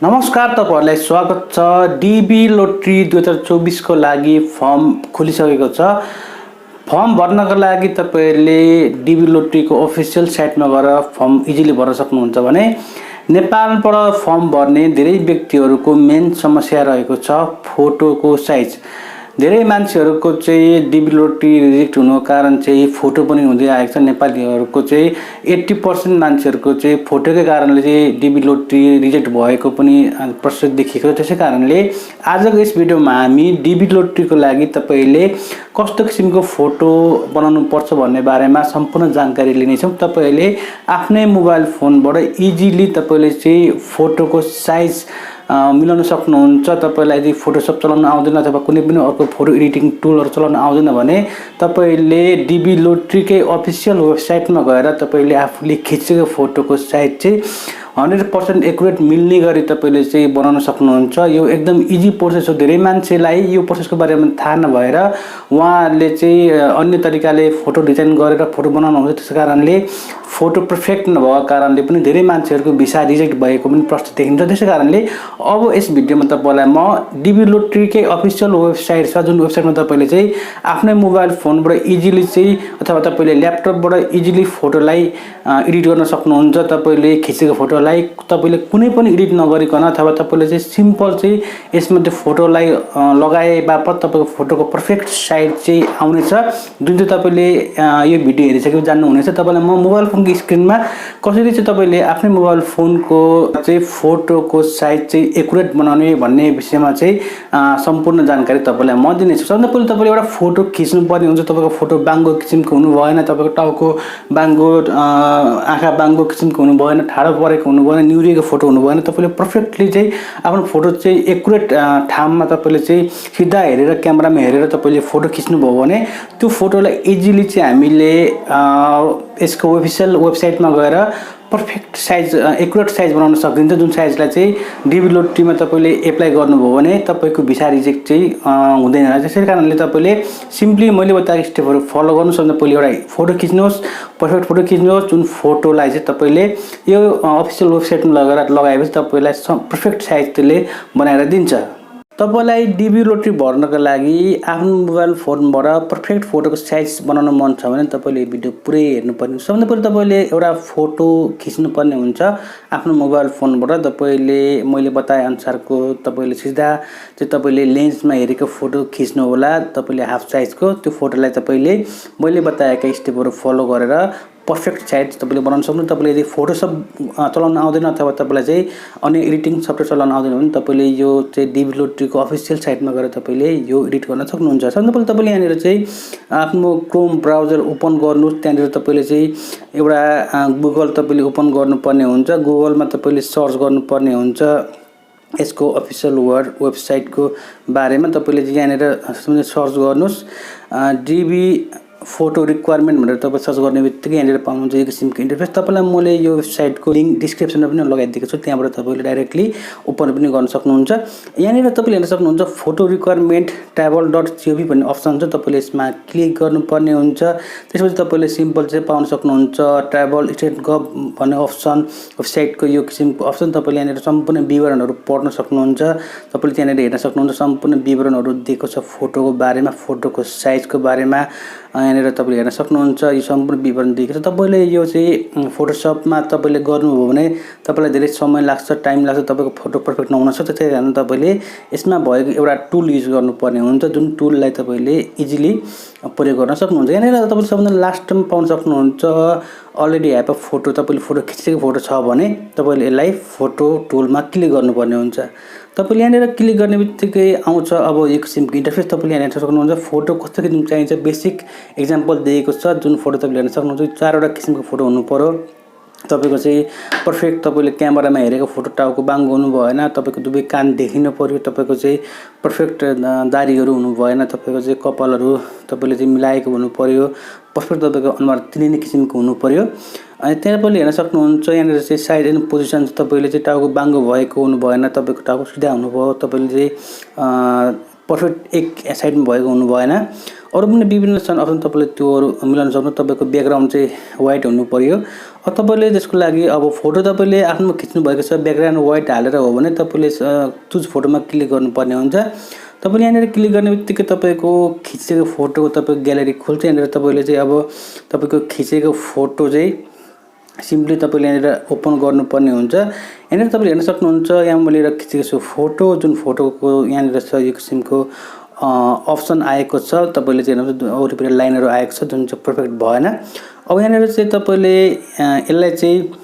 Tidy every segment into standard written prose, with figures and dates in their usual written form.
नमस्कार, तपाईहरुलाई स्वागत छ। डीबी लोटरी 2024 को लागि फर्म खुलिसकेको छ। फर्म भर्नको लागि तपाईहरुले डीबी लोटरी को अफिसियल साइटमा गएर फर्म इजिली भर्न सक्नुहुन्छ भने नेपालबाट फर्म भर्ने धेरै व्यक्तिहरुको मेन समस्या रहेको छ फोटोको साइज। धेरै मान्छेहरुको चाहिँ डीबी लोटरी रिजेक्ट हुनुको कारण चाहिँ फोटो पनि हुँदै आएको छ। नेपालीहरुको चाहिँ 80% मान्छेहरुको चाहिँ फोटोकै कारणले चाहिँ डीबी लोटरी रिजेक्ट भएको पनि प्रश्न देखिएको छ। त्यसै कारणले आजको यस भिडियोमा हामी डीबी लोटरीको लागि तपाईले कस्तो किसिमको फोटो बनाउनु पर्छ भन्ने बारेमा सम्पूर्ण जानकारी लिने छौं। तपाईले आफ्नै मोबाइल फोनबाट इजिली तपाईले चाहिँ फोटोको साइज मिलाउन सक्नुहुन्छ। तपाईलाई यदि फोटोशप चलाउन आउँदैन अथवा कुनै पनि अर्को फोटो एडिटिङ टुलहरु चलाउन आउँदैन भने तपाईले डीबी लोटरीकै अफिसियल वेबसाइटमा गएर तपाईले आफूले खिचेको फोटोको साइज चाहिँ 100% एक्युरेट मिल्ने गरी तपाईले चाहिँ बनाउन सक्नुहुन्छ। यो एकदम इजी प्रोसेस हो। धेरै मान्छेलाई यो प्रोसेसको बारेमा थाहा नभएर उहाँहरूले चाहिँ अन्य तरिकाले फोटो डिजाइन गरेर फोटो बनाउनुहुन्छ। त्यसकारणले फोटो परफेक्ट नभएको कारणले पनि धेरै मान्छेहरुको भिसा रिजेक्ट भएको पनि प्रश्न देखिन्छ। त्यसैकारणले अब यस भिडियोमा तपाईलाई म डीबी लोटरीकै अफिसियल वेबसाइट छ, जुन वेबसाइटमा तपाईले चाहिँ आफ्नै मोबाइल फोनबाट इजिली चाहिँ अथवा तपाईले ल्यापटपबाट इजिली फोटोलाई एडिट गर्न सक्नुहुन्छ। तपाईले खिचेको फोटोलाई तपाईले कुनै पनि एडिट नगरिकन अथवा तपाईले चाहिँ सिम्पल चाहिँ यसमा त्यो फोटोलाई लगाए बापत तपाईको फोटोको परफेक्ट साइज चाहिँ आउनेछ। जुन चाहिँ तपाईले यो भिडियो हेरिसकेपछि जान्नु हुनेछ। तपाईलाई म मोबाइल फोनको स्क्रिनमा कसरी चाहिँ तपाईले आफ्नै मोबाइल फोनको चाहिँ फोटोको साइज चाहिँ एक्युरेट बनाउने भन्ने विषयमा चाहिँ सम्पूर्ण जानकारी तपाईलाई म दिनेछु। सबभन्दा पहिले तपाईले एउटा फोटो खिच्नु पर्ने हुन्छ। तपाईको फोटो बाङ्गो किसिमको हुनु भएन, तपाईको टाउको बाङ्गो, आँखा बाङ्गो किसिमको हुनु भएन, ठाडो परेको हुनु भएन, निउरिएको फोटो हुनु भएन। तपाईले परफेक्टली चाहिँ आफ्नो फोटो चाहिँ एक्युरेट ठाउँमा तपाईले चाहिँ सिधा हेरेर क्यामेरामा हेरेर तपाईले फोटो खिच्नु भयो भने त्यो फोटोलाई इजिली चाहिँ हामीले यसको अफिसियल वेबसाइटमा गएर परफेक्ट साइज एक्युरेट साइज बनाउन सकिन्छ। जुन साइजलाई चाहिँ डीबी लोटरीमा तपाईले एप्लाई गर्नुभयो भने तपाईको भिसा रिजेक्ट चाहिँ हुँदैन। त्यसै कारणले तपाईले सिम्पली मैले बताएको स्टेपहरु फलो गर्नुस्। भन्दा पहिले एउटा फोटो खिच्नुहोस्, परफेक्ट फोटो खिच्नुहोस्। जुन फोटोलाई चाहिँ तपाईले यो अफिसियल वेबसाइटमा लगेर लगाएपछि तपाईलाई परफेक्ट साइज त्यसले बनाएर दिन्छ। तपाईलाई डीबी लोटरी भर्नको लागि आफ्नो मोबाइल फोनबाट परफेक्ट फोटोको साइज बनाउन मन छ भने तपाईले यो भिडियो पुरै हेर्नुपर्ने। सबभन्दा पहिले तपाईले एउटा फोटो खिच्नु पर्ने हुन्छ आफ्नो मोबाइल फोनबाट। तपाईले मैले बताए अनुसारको तपाईले सिधा चाहिँ तपाईले लेन्समा हेरेको फोटो खिच्नु होला। तपाईले हाफ साइजको त्यो फोटोलाई तपाईले मैले बताएका स्टेपहरु फलो गरेर परफेक्ट साइज तपाईले बनाउन सक्नुहुन्छ। तपाईले यदि फोटोशप चलाउन आउँदैन अथवा तपाईलाई चाहिँ अन्य एडिटिङ सफ्टवेयर चलाउन आउँदैन भने तपाईले यो चाहिँ डीबी लोटरीको अफिसियल साइटमा गएर तपाईले यो एडिट गर्न सक्नुहुन्छ। सबभन्दा पहिले तपाईले यहाँनिर चाहिँ आफ्नो क्रोम ब्राउजर ओपन गर्नुस्। त्यहाँनिर तपाईले चाहिँ एउटा गुगल तपाईले ओपन गर्नुपर्ने हुन्छ। गुगलमा तपाईले सर्च गर्नुपर्ने हुन्छ यसको अफिसियल वेबसाइटको बारेमा। तपाईले चाहिँ यहाँनिर सर्च गर्नुस् डीबी फोटो रिक्वायरमेन्ट भनेर तपाईले सर्च गर्ने बित्तिकै यहाँनिर पाउनुहुन्छ यो किसिमको इन्टरफेस। तपाईलाई मैले यो वेबसाइटको लिंक डिस्क्रिप्सनमा पनि लगाइदिएको छु, त्यहाँबाट तपाईले डाइरेक्टली ओपन पनि गर्न सक्नुहुन्छ। यहाँनिर तपाईले हेर्न सक्नुहुन्छ फोटो रिक्वायरमेन्ट travel.gov भन्ने अप्सन छ। तपाईले यसमा क्लिक गर्नुपर्ने हुन्छ। त्यसपछि तपाईले सिम्पल चाहिँ पाउन सक्नुहुन्छ ट्राभल स्टेट गभ भन्ने अप्सन, वेबसाइटको यो किसिमको अप्सन। तपाईले यहाँनिर सम्पूर्ण विवरणहरु पढ्न सक्नुहुन्छ। तपाईले त्यहाँनिर हेर्न सक्नुहुन्छ सम्पूर्ण विवरणहरु दिएको छ फोटोको बारेमा, फोटोको साइजको बारेमा। यहाँनिर तपाईले हेर्न सक्नुहुन्छ यो सम्पूर्ण विवरण दिएको छ। तपाईले यो चाहिँ फोटोशपमा तपाईले गर्नुभयो भने तपाईलाई धेरै समय लाग्छ, टाइम लाग्छ, तपाईको फोटो परफेक्ट नहुन सक्छ। त्यसैकारण तपाईले यसमा भएको एउटा टुल युज गर्नुपर्ने हुन्छ, जुन टुललाई तपाईले इजिली प्रयोग गर्न सक्नुहुन्छ। यहाँनिर तपाईले सबभन्दा लास्टमा पाउन सक्नुहुन्छ अलरेडी ह्याभ अ फोटो। तपाईले फोटो खिचेको फोटो छ भने तपाईले यसलाई फोटो टुलमा क्लिक गर्नुपर्ने हुन्छ। तपाईले यहाँनिर क्लिक गर्ने बित्तिकै आउँछ अब यो किसिमको इन्टरफेस। तपाईले यहाँ हेर्न सक्नुहुन्छ फोटो कस्तो किसिमको चाहिन्छ, बेसिक एक्जाम्पल दिएको छ। जुन फोटो तपाईले हेर्न सक्नुहुन्छ चारवटा किसिमको फोटो हुनु पर्यो। तपाईको चाहिँ परफेक्ट तपाईले क्यामेरामा हेरेको फोटो टाउको बाङ्गो हुनु भएन, तपाईको दुवै कान देखिनु पर्यो, तपाईको चाहिँ परफेक्ट दाढीहरु हुनु भएन, तपाईको चाहिँ कपालहरु तपाईले चाहिँ मिलाएको हुनु पर्यो, परफेक्ट तपाईको अनुहार तिनै किसिमको हुनु पर्यो। अनि त्यहाँ पनि हेर्न सक्नुहुन्छ यहाँनिर चाहिँ साइड एन्ड पोजिसन तपाईले चाहिँ टाउको बाङ्गो भएको हुनु भएन, तपाईको टाउको सिधा हुनु भयो, तपाईले चाहिँ पर्फेक्ट एक साइडमा भएको हुनु भएन। अरू पनि विभिन्न छन् अप्सन, तपाईँले त्योहरू मिलाउन सक्नु। तपाईँको ब्याकग्राउन्ड चाहिँ व्हाइट हुनु पर्यो। तपाईँले त्यसको लागि अब फोटो तपाईँले आफ्नो खिच्नु भएको छ, ब्याकग्राउन्ड व्हाइट हालेर हो भने तपाईँले चुज फोटोमा क्लिक गर्नुपर्ने हुन्छ। तपाईँले यहाँनिर क्लिक गर्ने बित्तिकै तपाईँको खिचेको फोटोको तपाईँको ग्यालेरी खुल्छ। यहाँनिर तपाईँले चाहिँ अब तपाईँको खिचेको फोटो चाहिँ सिम्पली तपाईँले यहाँनिर ओपन गर्नुपर्ने हुन्छ। यहाँनिर तपाईँले हेर्न सक्नुहुन्छ, यहाँ मैले खिचेको छु फोटो, जुन फोटोको यहाँनिर छ यो किसिमको अप्सन आएको छ। तपाईँले चाहिँ हेर्नुहुन्छ वरिपरि लाइनहरू आएको छ जुन चाहिँ पर्फेक्ट भएन। अब यहाँनिर चाहिँ तपाईँले यसलाई चाहिँ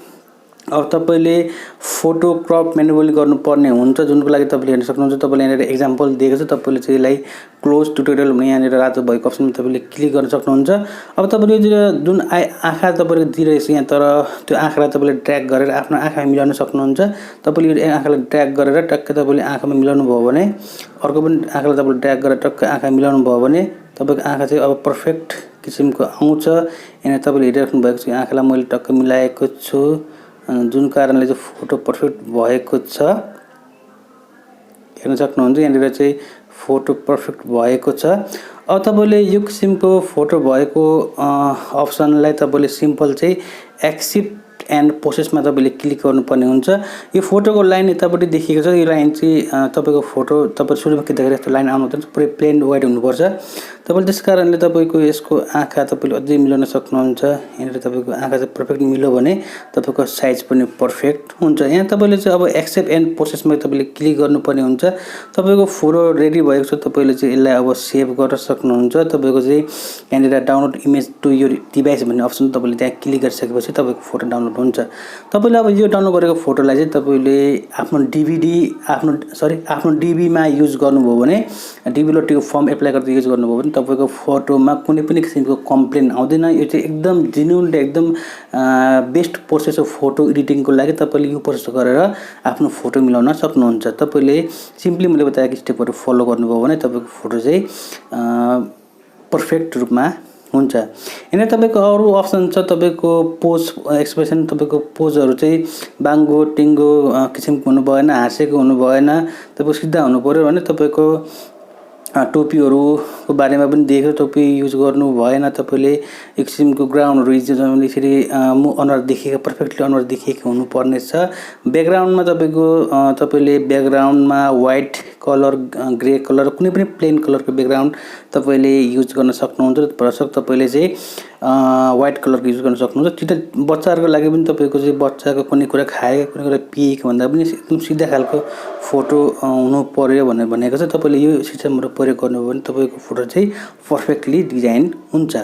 अब तपाईँले फोटो क्रप म्यानुअली गर्नुपर्ने हुन्छ, जुनको लागि तपाईँले हेर्न सक्नुहुन्छ। तपाईँले यहाँनिर एक्जाम्पल दिएको छ, तपाईँले चाहिँ यसलाई क्लोज ट्युटोरियल भने यहाँनिर रातो भएको अप्सनमा तपाईँले क्लिक गर्न सक्नुहुन्छ। अब तपाईँले जुन आँखा तपाईँले दिइरहेको छ यहाँ, तर त्यो आँखालाई तपाईँले ड्र्याग गरेर आफ्नो आँखामा मिलाउन सक्नुहुन्छ। तपाईँले यो आँखालाई ड्र्याग गरेर टक्कै तपाईँले आँखामा मिलाउनु भयो भने, अर्को पनि आँखालाई तपाईँले ड्र्याग गरेर टक्कै आँखामा मिलाउनु भयो भने तपाईँको आँखा चाहिँ अब पर्फेक्ट किसिमको आउँछ। यहाँनिर तपाईँले हेरिराख्नु भएको छ, आँखालाई मैले टक्कै मिलाएको छु, जुन कारणले चाहिँ फोटो पर्फेक्ट भएको छ। हेर्न सक्नुहुन्छ यहाँनिर चाहिँ फोटो पर्फेक्ट भएको छ। अब तपाईँले यो किसिमको फोटो भएको अप्सनलाई तपाईँले सिम्पल चाहिँ एक्सेप्ट एन्ड प्रोसेसमा तपाईँले क्लिक गर्नुपर्ने हुन्छ। यो फोटोको लाइन यतापट्टि देखिएको छ, यो लाइन चाहिँ तपाईँको फोटो तपाईँ सुरुमा खिच्दाखेरि यस्तो लाइन आउनु हुँदैन, पुरै प्लेन वाइट हुनुपर्छ। तपाईँले त्यस कारणले तपाईँको यसको आँखा तपाईँले अझै मिलाउन सक्नुहुन्छ। यहाँनिर तपाईँको आँखा चाहिँ पर्फेक्ट मिल्यो भने तपाईँको साइज पनि पर्फेक्ट हुन्छ। यहाँ तपाईँले चाहिँ अब एक्सेप्ट एन्ड प्रोसेसमा तपाईँले क्लिक गर्नुपर्ने हुन्छ। तपाईँको फोटो रेडी भएको छ, तपाईँले चाहिँ यसलाई अब सेभ गर्न सक्नुहुन्छ। तपाईँको चाहिँ यहाँनिर डाउनलोड इमेज टु यो डिभाइस भन्ने अप्सन तपाईँले त्यहाँ क्लिक गरिसकेपछि तपाईँको फोटो डाउनलोड हुन्छ। तपाईँले अब यो डाउनलोड गरेको फोटोलाई चाहिँ तपाईँले आफ्नो डिबीमा युज गर्नुभयो भने, डिबी लोट्रीको फर्म एप्लाई गर्दा युज गर्नुभयो भने तपाईँको फोटोमा कुनै पनि किसिमको कम्प्लेन आउँदैन। यो चाहिँ एकदम जेन्युनली एकदम बेस्ट प्रोसेस हो फोटो एडिटिङको लागि। तपाईँले यो प्रोसेस गरेर आफ्नो फोटो मिलाउन सक्नुहुन्छ। तपाईँले सिम्पली मैले बताएको स्टेपहरू फलो गर्नुभयो भने तपाईँको फोटो चाहिँ पर्फेक्ट रूपमा हुन्छ। यहाँनिर तपाईँको अरू अप्सन छ, तपाईँको पोज एक्सप्रेसन, तपाईँको पोजहरू चाहिँ बाङ्गो टिङ्गो किसिमको हुनु भएन, हाँसेको हुनु भएन, तपाईँको सिधा हुनु पऱ्यो भने तपाईँको टोपीहरूको बारेमा पनि देख्यो, टोपी युज गर्नु भएन। तपाईँले एक किसिमको ग्राउन्डहरू युज गर्नु यसरी अनुहार देखिएको पर्फेक्टली अनुहार देखिएको हुनुपर्ने छ। ब्याकग्राउन्डमा तपाईँले ब्याकग्राउन्डमा व्हाइट कलर, ग्रे कलर, कुनै पनि प्लेन कलरको ब्याकग्राउन्ड तपाईँले युज गर्न सक्नुहुन्छ। भरसक तपाईँले चाहिँ व्हाइट कलरको युज गर्न सक्नुहुन्छ। त्यो बच्चाहरूको लागि पनि तपाईँको चाहिँ बच्चाको कुनै कुरा खाएको, कुनै कुरा पिएको भन्दा पनि एकदम सिधा खालको फोटो हुनु पर्यो भनेको छ। तपाईँले यो सिस्टमहरू प्रयोग गर्नुभयो भने तपाईँको फोटो चाहिँ पर्फेक्टली डिजाइन हुन्छ।